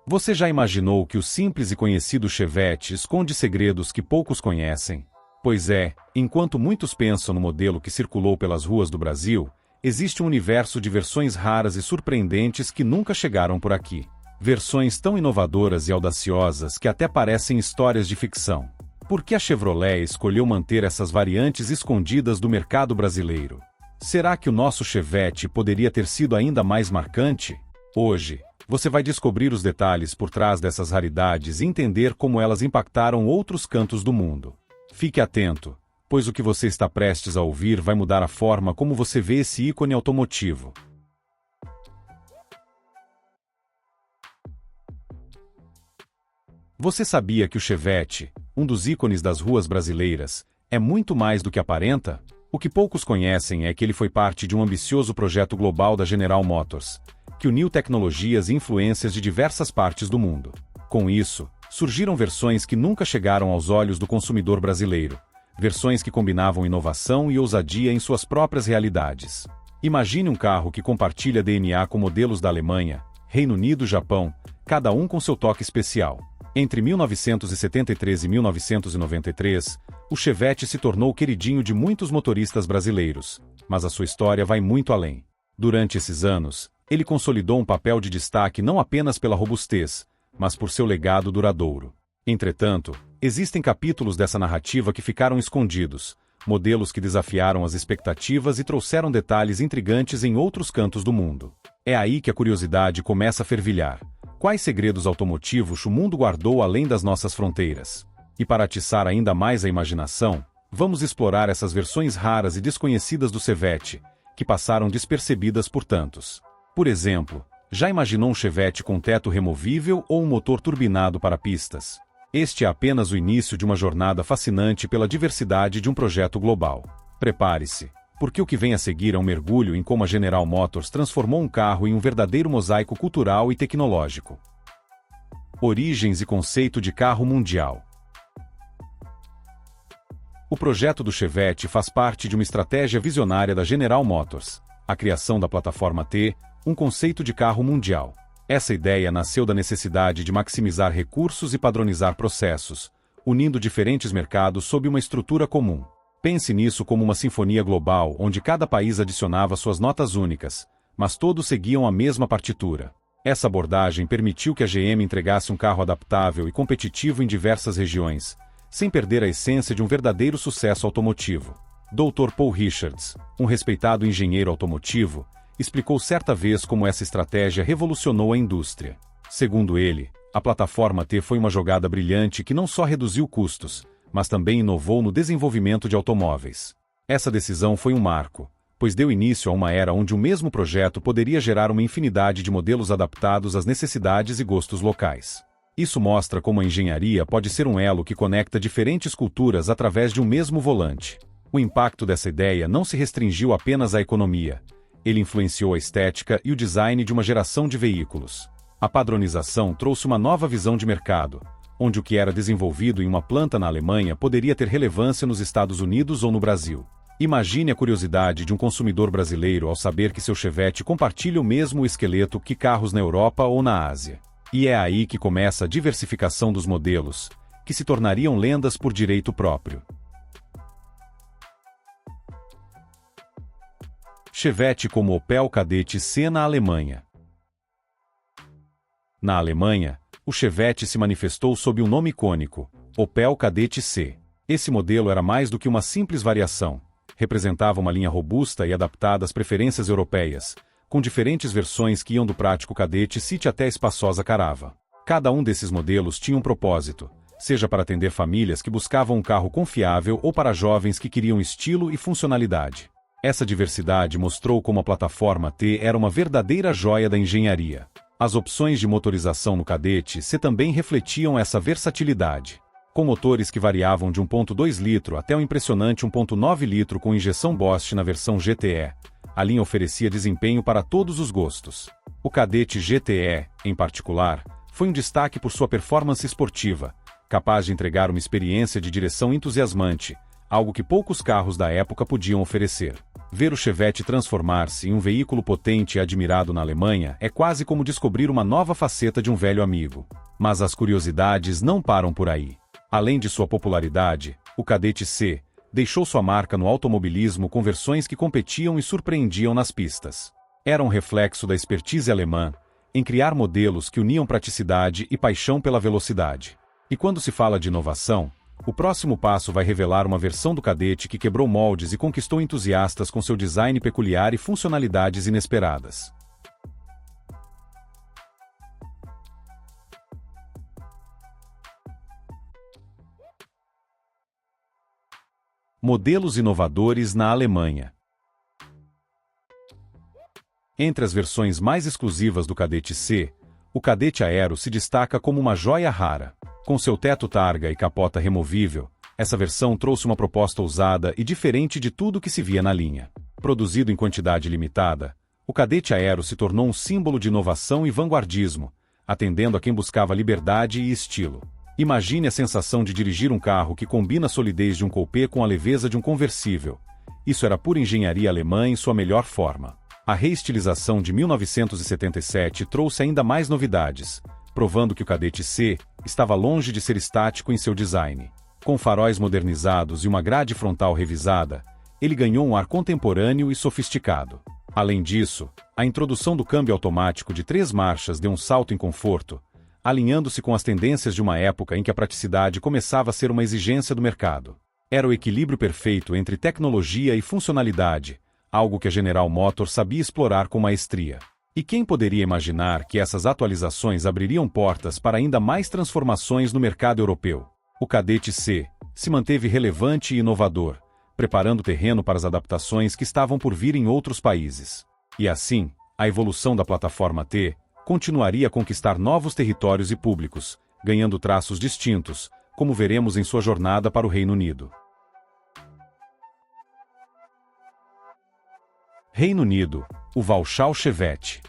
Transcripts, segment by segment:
Você já imaginou que o simples e conhecido Chevette esconde segredos que poucos conhecem? Pois é, enquanto muitos pensam no modelo que circulou pelas ruas do Brasil, existe um universo de versões raras e surpreendentes que nunca chegaram por aqui. Versões tão inovadoras e audaciosas que até parecem histórias de ficção. Por que a Chevrolet escolheu manter essas variantes escondidas do mercado brasileiro? Será que o nosso Chevette poderia ter sido ainda mais marcante? Hoje, você vai descobrir os detalhes por trás dessas raridades e entender como elas impactaram outros cantos do mundo. Fique atento, pois o que você está prestes a ouvir vai mudar a forma como você vê esse ícone automotivo. Você sabia que o Chevette, um dos ícones das ruas brasileiras, é muito mais do que aparenta? O que poucos conhecem é que ele foi parte de um ambicioso projeto global da General Motors, que uniu tecnologias e influências de diversas partes do mundo. Com isso, surgiram versões que nunca chegaram aos olhos do consumidor brasileiro, versões que combinavam inovação e ousadia em suas próprias realidades. Imagine um carro que compartilha DNA com modelos da Alemanha, Reino Unido e Japão, cada um com seu toque especial. Entre 1973 e 1993, o Chevette se tornou o queridinho de muitos motoristas brasileiros, mas a sua história vai muito além. Durante esses anos, ele consolidou um papel de destaque não apenas pela robustez, mas por seu legado duradouro. Entretanto, existem capítulos dessa narrativa que ficaram escondidos, modelos que desafiaram as expectativas e trouxeram detalhes intrigantes em outros cantos do mundo. É aí que a curiosidade começa a fervilhar. Quais segredos automotivos o mundo guardou além das nossas fronteiras? E para atiçar ainda mais a imaginação, vamos explorar essas versões raras e desconhecidas do Chevette, que passaram despercebidas por tantos. Por exemplo, já imaginou um Chevette com teto removível ou um motor turbinado para pistas? Este é apenas o início de uma jornada fascinante pela diversidade de um projeto global. Prepare-se, porque o que vem a seguir é um mergulho em como a General Motors transformou um carro em um verdadeiro mosaico cultural e tecnológico. Origens e conceito de carro mundial. O projeto do Chevette faz parte de uma estratégia visionária da General Motors, a criação da plataforma T, um conceito de carro mundial. Essa ideia nasceu da necessidade de maximizar recursos e padronizar processos, unindo diferentes mercados sob uma estrutura comum. Pense nisso como uma sinfonia global onde cada país adicionava suas notas únicas, mas todos seguiam a mesma partitura. Essa abordagem permitiu que a GM entregasse um carro adaptável e competitivo em diversas regiões, sem perder a essência de um verdadeiro sucesso automotivo. Dr. Paul Richards, um respeitado engenheiro automotivo, explicou certa vez como essa estratégia revolucionou a indústria. Segundo ele, a plataforma T foi uma jogada brilhante que não só reduziu custos, mas também inovou no desenvolvimento de automóveis. Essa decisão foi um marco, pois deu início a uma era onde o mesmo projeto poderia gerar uma infinidade de modelos adaptados às necessidades e gostos locais. Isso mostra como a engenharia pode ser um elo que conecta diferentes culturas através de um mesmo volante. O impacto dessa ideia não se restringiu apenas à economia. Ele influenciou a estética e o design de uma geração de veículos. A padronização trouxe uma nova visão de mercado, onde o que era desenvolvido em uma planta na Alemanha poderia ter relevância nos Estados Unidos ou no Brasil. Imagine a curiosidade de um consumidor brasileiro ao saber que seu Chevette compartilha o mesmo esqueleto que carros na Europa ou na Ásia. E é aí que começa a diversificação dos modelos, que se tornariam lendas por direito próprio. Chevette como Opel Kadett C na Alemanha. Na Alemanha, o Chevette se manifestou sob um nome icônico, Opel Kadett C. Esse modelo era mais do que uma simples variação. Representava uma linha robusta e adaptada às preferências europeias, com diferentes versões que iam do prático Kadett City até a espaçosa Carava. Cada um desses modelos tinha um propósito, seja para atender famílias que buscavam um carro confiável ou para jovens que queriam estilo e funcionalidade. Essa diversidade mostrou como a plataforma T era uma verdadeira joia da engenharia. As opções de motorização no Kadett C também refletiam essa versatilidade. Com motores que variavam de 1.2 litro até o impressionante 1.9 litro com injeção Bosch na versão GTE, a linha oferecia desempenho para todos os gostos. O Kadett GTE, em particular, foi um destaque por sua performance esportiva, capaz de entregar uma experiência de direção entusiasmante, algo que poucos carros da época podiam oferecer. Ver o Chevette transformar-se em um veículo potente e admirado na Alemanha é quase como descobrir uma nova faceta de um velho amigo. Mas as curiosidades não param por aí. Além de sua popularidade, o Kadett C deixou sua marca no automobilismo com versões que competiam e surpreendiam nas pistas. Era um reflexo da expertise alemã em criar modelos que uniam praticidade e paixão pela velocidade. E quando se fala de inovação, o próximo passo vai revelar uma versão do Kadett que quebrou moldes e conquistou entusiastas com seu design peculiar e funcionalidades inesperadas. Modelos inovadores na Alemanha. Entre as versões mais exclusivas do Kadett C, o Kadett Aero se destaca como uma joia rara. Com seu teto targa e capota removível, essa versão trouxe uma proposta ousada e diferente de tudo que se via na linha. Produzido em quantidade limitada, o Kadett Aero se tornou um símbolo de inovação e vanguardismo, atendendo a quem buscava liberdade e estilo. Imagine a sensação de dirigir um carro que combina a solidez de um coupé com a leveza de um conversível. Isso era pura engenharia alemã em sua melhor forma. A reestilização de 1977 trouxe ainda mais novidades, provando que o Kadett C estava longe de ser estático em seu design. Com faróis modernizados e uma grade frontal revisada, ele ganhou um ar contemporâneo e sofisticado. Além disso, a introdução do câmbio automático de 3 marchas deu um salto em conforto, alinhando-se com as tendências de uma época em que a praticidade começava a ser uma exigência do mercado. Era o equilíbrio perfeito entre tecnologia e funcionalidade, algo que a General Motors sabia explorar com maestria. E quem poderia imaginar que essas atualizações abririam portas para ainda mais transformações no mercado europeu? O Kadett C se manteve relevante e inovador, preparando o terreno para as adaptações que estavam por vir em outros países. E assim, a evolução da plataforma T continuaria a conquistar novos territórios e públicos, ganhando traços distintos, como veremos em sua jornada para o Reino Unido. Reino Unido, o Vauxhall Chevette.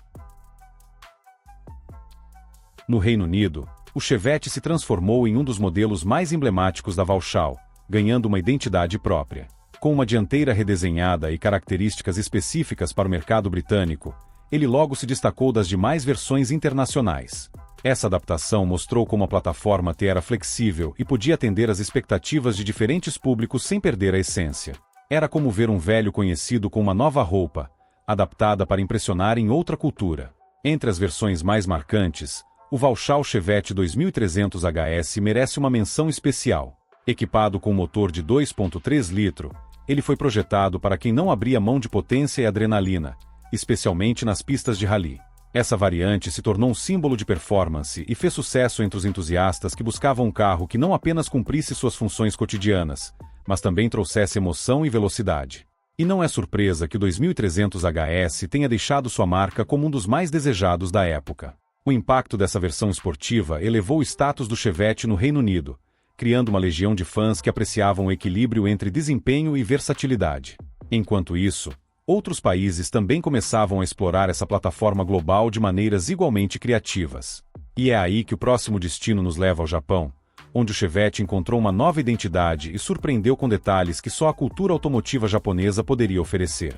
No Reino Unido, o Chevette se transformou em um dos modelos mais emblemáticos da Vauxhall, ganhando uma identidade própria. Com uma dianteira redesenhada e características específicas para o mercado britânico, ele logo se destacou das demais versões internacionais. Essa adaptação mostrou como a plataforma T era flexível e podia atender às expectativas de diferentes públicos sem perder a essência. Era como ver um velho conhecido com uma nova roupa, adaptada para impressionar em outra cultura. Entre as versões mais marcantes, o Vauxhall Chevette 2300 HS merece uma menção especial. Equipado com um motor de 2,3 litros, ele foi projetado para quem não abria mão de potência e adrenalina, especialmente nas pistas de rally. Essa variante se tornou um símbolo de performance e fez sucesso entre os entusiastas que buscavam um carro que não apenas cumprisse suas funções cotidianas, mas também trouxesse emoção e velocidade. E não é surpresa que o 2300 HS tenha deixado sua marca como um dos mais desejados da época. O impacto dessa versão esportiva elevou o status do Chevette no Reino Unido, criando uma legião de fãs que apreciavam o equilíbrio entre desempenho e versatilidade. Enquanto isso, outros países também começavam a explorar essa plataforma global de maneiras igualmente criativas. E é aí que o próximo destino nos leva ao Japão, onde o Chevette encontrou uma nova identidade e surpreendeu com detalhes que só a cultura automotiva japonesa poderia oferecer.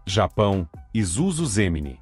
Japão, Isuzu Zemini.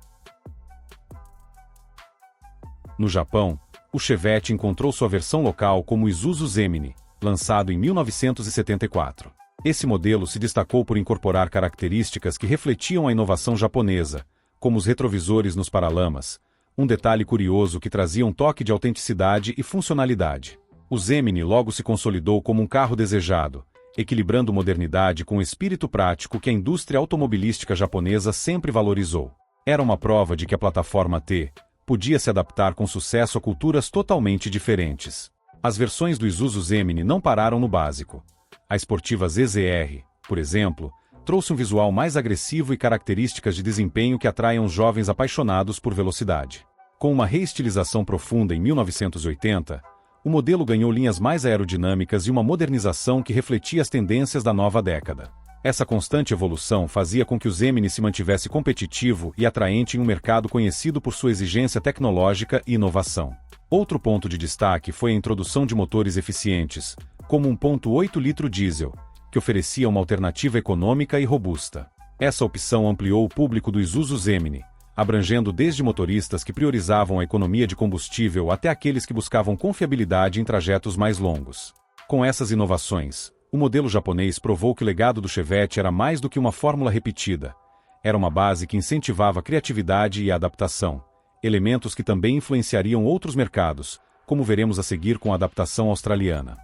No Japão, o Chevette encontrou sua versão local como Isuzu Zemini, lançado em 1974. Esse modelo se destacou por incorporar características que refletiam a inovação japonesa, como os retrovisores nos paralamas, um detalhe curioso que trazia um toque de autenticidade e funcionalidade. O Zemini logo se consolidou como um carro desejado, equilibrando modernidade com o espírito prático que a indústria automobilística japonesa sempre valorizou. Era uma prova de que a plataforma T podia se adaptar com sucesso a culturas totalmente diferentes. As versões do Isuzu Zemini não pararam no básico. A esportiva ZZ-R, por exemplo, trouxe um visual mais agressivo e características de desempenho que atraiam os jovens apaixonados por velocidade. Com uma reestilização profunda em 1980, o modelo ganhou linhas mais aerodinâmicas e uma modernização que refletia as tendências da nova década. Essa constante evolução fazia com que o Gemini se mantivesse competitivo e atraente em um mercado conhecido por sua exigência tecnológica e inovação. Outro ponto de destaque foi a introdução de motores eficientes, como 1.8 litro diesel, que oferecia uma alternativa econômica e robusta. Essa opção ampliou o público do Isuzu Gemini, abrangendo desde motoristas que priorizavam a economia de combustível até aqueles que buscavam confiabilidade em trajetos mais longos. Com essas inovações, o modelo japonês provou que o legado do Chevette era mais do que uma fórmula repetida. Era uma base que incentivava a criatividade e a adaptação, elementos que também influenciariam outros mercados, como veremos a seguir com a adaptação australiana.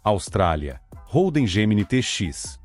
Austrália. Holden Gemini TX.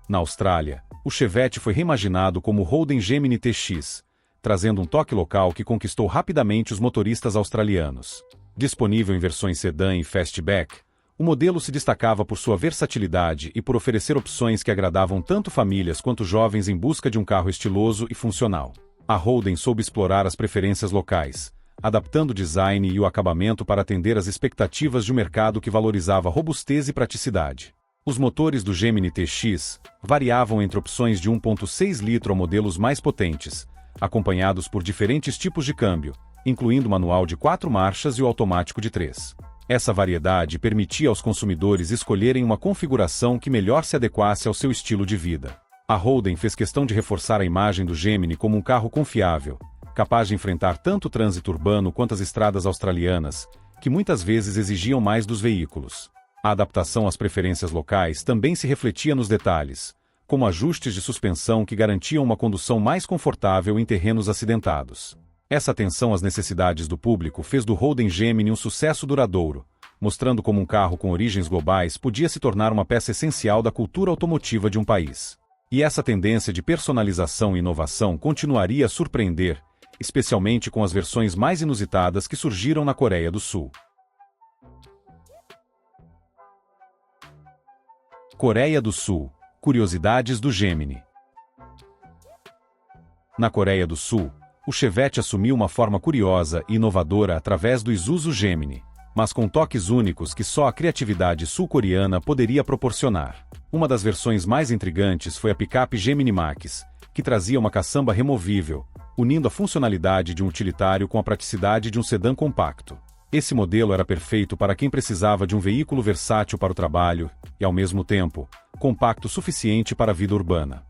Na Austrália, o Chevette foi reimaginado como Holden Gemini TX, trazendo um toque local que conquistou rapidamente os motoristas australianos. Disponível em versões sedã e fastback, o modelo se destacava por sua versatilidade e por oferecer opções que agradavam tanto famílias quanto jovens em busca de um carro estiloso e funcional. A Holden soube explorar as preferências locais, adaptando o design e o acabamento para atender às expectativas de um mercado que valorizava robustez e praticidade. Os motores do Gemini TX variavam entre opções de 1.6 litro a modelos mais potentes, acompanhados por diferentes tipos de câmbio, incluindo o manual de 4 marchas e o automático de 3. Essa variedade permitia aos consumidores escolherem uma configuração que melhor se adequasse ao seu estilo de vida. A Holden fez questão de reforçar a imagem do Gemini como um carro confiável, capaz de enfrentar tanto o trânsito urbano quanto as estradas australianas, que muitas vezes exigiam mais dos veículos. A adaptação às preferências locais também se refletia nos detalhes, como ajustes de suspensão que garantiam uma condução mais confortável em terrenos acidentados. Essa atenção às necessidades do público fez do Holden Gemini um sucesso duradouro, mostrando como um carro com origens globais podia se tornar uma peça essencial da cultura automotiva de um país. E essa tendência de personalização e inovação continuaria a surpreender, especialmente com as versões mais inusitadas que surgiram na Coreia do Sul. Coreia do Sul. Curiosidades do Gemini. Na Coreia do Sul, o Chevette assumiu uma forma curiosa e inovadora através do Isuzu Gemini, mas com toques únicos que só a criatividade sul-coreana poderia proporcionar. Uma das versões mais intrigantes foi a picape Gemini Max, que trazia uma caçamba removível, unindo a funcionalidade de um utilitário com a praticidade de um sedã compacto. Esse modelo era perfeito para quem precisava de um veículo versátil para o trabalho e, ao mesmo tempo, compacto o suficiente para a vida urbana.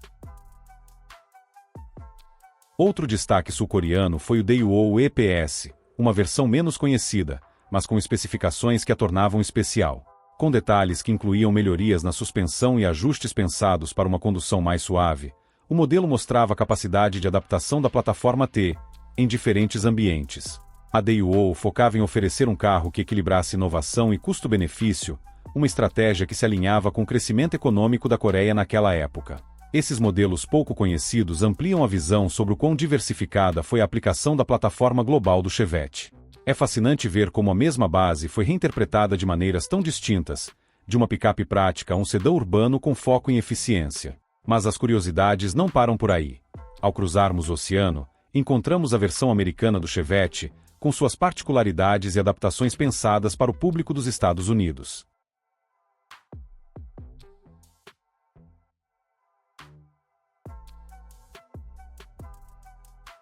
Outro destaque sul-coreano foi o Daewoo EPS, uma versão menos conhecida, mas com especificações que a tornavam especial. Com detalhes que incluíam melhorias na suspensão e ajustes pensados para uma condução mais suave, o modelo mostrava a capacidade de adaptação da plataforma T em diferentes ambientes. A Daewoo focava em oferecer um carro que equilibrasse inovação e custo-benefício, uma estratégia que se alinhava com o crescimento econômico da Coreia naquela época. Esses modelos pouco conhecidos ampliam a visão sobre o quão diversificada foi a aplicação da plataforma global do Chevette. É fascinante ver como a mesma base foi reinterpretada de maneiras tão distintas, de uma picape prática a um sedã urbano com foco em eficiência. Mas as curiosidades não param por aí. Ao cruzarmos o oceano, encontramos a versão americana do Chevette, com suas particularidades e adaptações pensadas para o público dos Estados Unidos.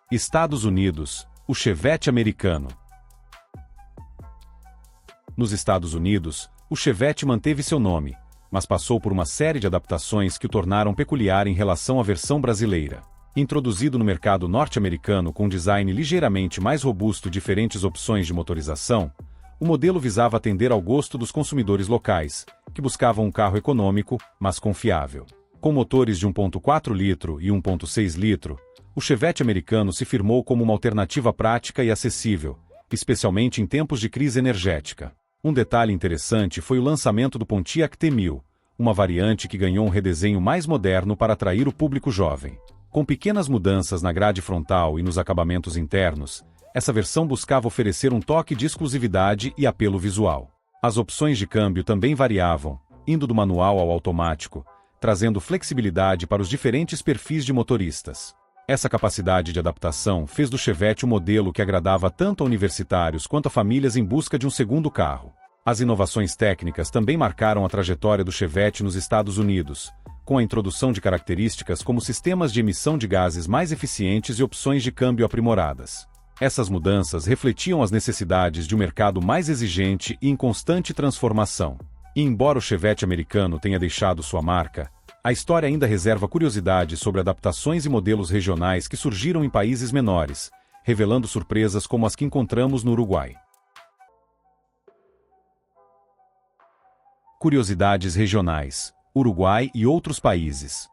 Estados Unidos, o Chevette americano. Nos Estados Unidos, o Chevette manteve seu nome, mas passou por uma série de adaptações que o tornaram peculiar em relação à versão brasileira. Introduzido no mercado norte-americano com um design ligeiramente mais robusto e diferentes opções de motorização, o modelo visava atender ao gosto dos consumidores locais, que buscavam um carro econômico, mas confiável. Com motores de 1.4 litro e 1.6 litro, o Chevette americano se firmou como uma alternativa prática e acessível, especialmente em tempos de crise energética. Um detalhe interessante foi o lançamento do Pontiac T1000, uma variante que ganhou um redesenho mais moderno para atrair o público jovem. Com pequenas mudanças na grade frontal e nos acabamentos internos, essa versão buscava oferecer um toque de exclusividade e apelo visual. As opções de câmbio também variavam, indo do manual ao automático, trazendo flexibilidade para os diferentes perfis de motoristas. Essa capacidade de adaptação fez do Chevette um modelo que agradava tanto a universitários quanto a famílias em busca de um segundo carro. As inovações técnicas também marcaram a trajetória do Chevette nos Estados Unidos, com a introdução de características como sistemas de emissão de gases mais eficientes e opções de câmbio aprimoradas. Essas mudanças refletiam as necessidades de um mercado mais exigente e em constante transformação. E embora o Chevette americano tenha deixado sua marca, a história ainda reserva curiosidades sobre adaptações e modelos regionais que surgiram em países menores, revelando surpresas como as que encontramos no Uruguai. Curiosidades regionais: Uruguai e outros países.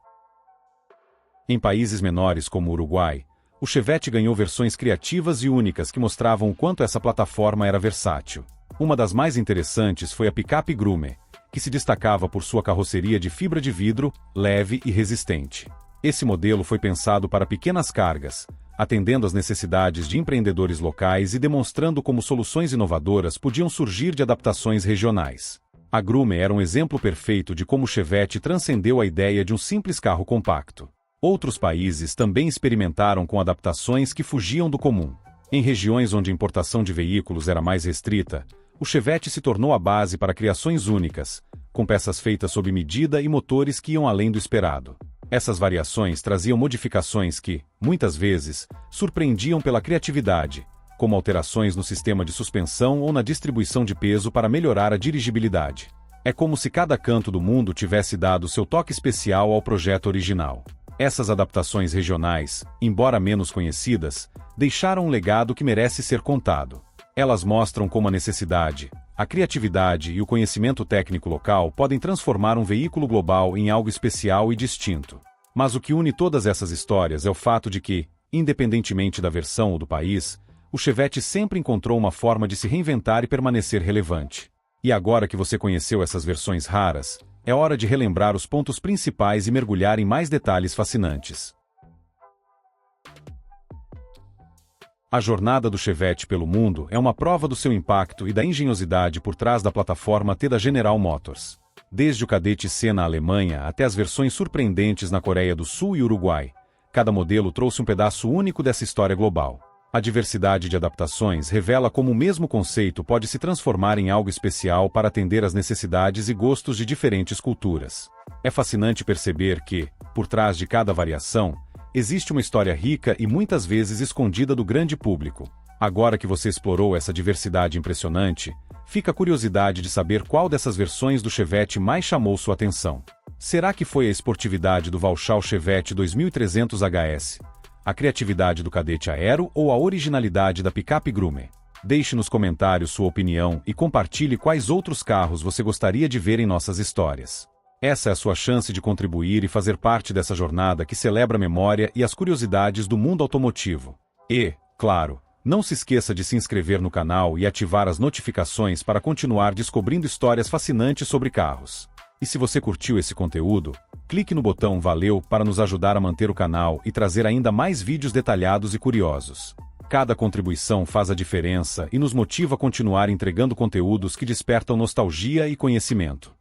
Em países menores como o Uruguai, o Chevette ganhou versões criativas e únicas que mostravam o quanto essa plataforma era versátil. Uma das mais interessantes foi a picape Grumman, que se destacava por sua carroceria de fibra de vidro, leve e resistente. Esse modelo foi pensado para pequenas cargas, atendendo às necessidades de empreendedores locais e demonstrando como soluções inovadoras podiam surgir de adaptações regionais. A Grumman era um exemplo perfeito de como o Chevette transcendeu a ideia de um simples carro compacto. Outros países também experimentaram com adaptações que fugiam do comum. Em regiões onde a importação de veículos era mais restrita, o Chevette se tornou a base para criações únicas, com peças feitas sob medida e motores que iam além do esperado. Essas variações traziam modificações que, muitas vezes, surpreendiam pela criatividade, como alterações no sistema de suspensão ou na distribuição de peso para melhorar a dirigibilidade. É como se cada canto do mundo tivesse dado seu toque especial ao projeto original. Essas adaptações regionais, embora menos conhecidas, deixaram um legado que merece ser contado. Elas mostram como a necessidade, a criatividade e o conhecimento técnico local podem transformar um veículo global em algo especial e distinto. Mas o que une todas essas histórias é o fato de que, independentemente da versão ou do país, o Chevette sempre encontrou uma forma de se reinventar e permanecer relevante. E agora que você conheceu essas versões raras, é hora de relembrar os pontos principais e mergulhar em mais detalhes fascinantes. A jornada do Chevette pelo mundo é uma prova do seu impacto e da engenhosidade por trás da plataforma T da General Motors. Desde o Kadett C na Alemanha até as versões surpreendentes na Coreia do Sul e Uruguai, cada modelo trouxe um pedaço único dessa história global. A diversidade de adaptações revela como o mesmo conceito pode se transformar em algo especial para atender às necessidades e gostos de diferentes culturas. É fascinante perceber que, por trás de cada variação, existe uma história rica e muitas vezes escondida do grande público. Agora que você explorou essa diversidade impressionante, fica a curiosidade de saber qual dessas versões do Chevette mais chamou sua atenção. Será que foi a esportividade do Vauxhall Chevette 2300 HS, a criatividade do Kadett Aero ou a originalidade da picape Grumman? Deixe nos comentários sua opinião e compartilhe quais outros carros você gostaria de ver em nossas histórias. Essa é a sua chance de contribuir e fazer parte dessa jornada que celebra a memória e as curiosidades do mundo automotivo. E, claro, não se esqueça de se inscrever no canal e ativar as notificações para continuar descobrindo histórias fascinantes sobre carros. E se você curtiu esse conteúdo, clique no botão Valeu para nos ajudar a manter o canal e trazer ainda mais vídeos detalhados e curiosos. Cada contribuição faz a diferença e nos motiva a continuar entregando conteúdos que despertam nostalgia e conhecimento.